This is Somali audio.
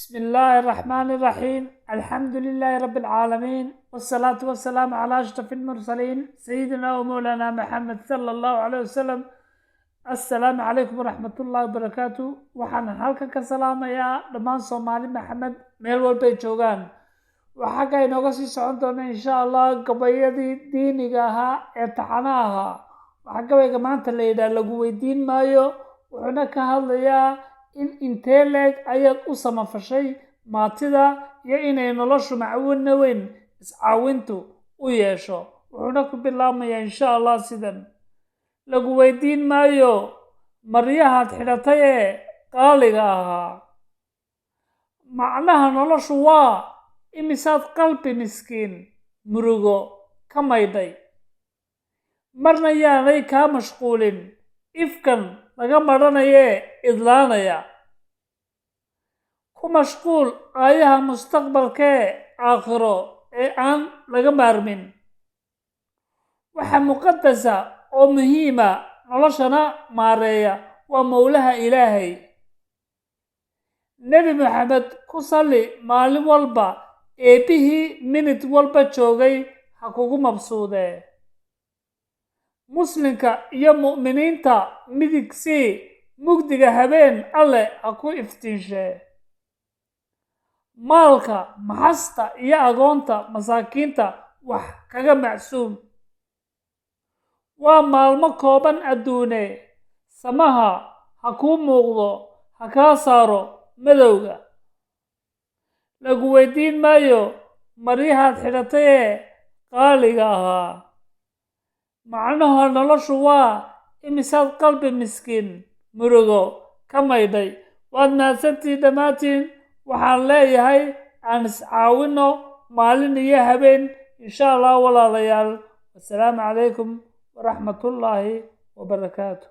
بسم الله الرحمن الرحيم. الحمد لله رب العالمين، والصلاة والسلام على أشرف المرسلين سيدنا ومولانا محمد صلى الله عليه وسلم. السلام عليكم ورحمة الله وبركاته. وحنا halka ka salaamayaa dhammaan Soomaali Maxamed meel walba ay joogaan. Waxa ay nooga sii socon doona insha Allah gabayadii diiniga ahaa ee taxanaha ahaa. Waxa gabayga maanta la yiraahdo lagu weydiin maayo, wuxuuna ka hadlayaa in intee leeg ayaad u samafashay maatida iyo inay noloshu macawina weyn iscaawintu u yeesho. Wuxuuna ku bilaabmayaa insha Allah sidan: lagu weydiin maayo maryahaad xidhatay ee qaaliga ahaa. Macnaha noloshu waa imisaad qalbi miskiin murugo ka maydhay, marna yaanay kaa mashquulin ifkan laga maranaye idlaanaya. Ku mashquul aayaha mustaqbalkee aakhiro ee aan laga maarmin. Waxa muqaddasa oo muhiima noloshana maareeya waa mawlaha Ilaahay. Nabi Maxamed ku salli maalin walba, eebihii minid walba joogay ha kugu mabsuudee. Muslimka iyo mu'miniinta midig sii, mugdiga habeen alle ha ku iftiinshee. Maalka maxasta iyo agoonta masaakiinta wax kaga macsuum. Waa maalmo kooban adduune, samaha ha kuu muuqdo, ha kaa saaro madowga. Lagu weydiin maayo maryahaad xidhatay ee qaaliga ahaa. Macnaha noloshu waa imisaad qalbi miskiin murugo ka maydhay. Waad mahadsantihiin dhammaantiin. Waxaan leeyahay aan iscaawino maalin iyo habeen insha Allah walaalayaal. Assalaamu calaykum ورحمة الله وبركاته.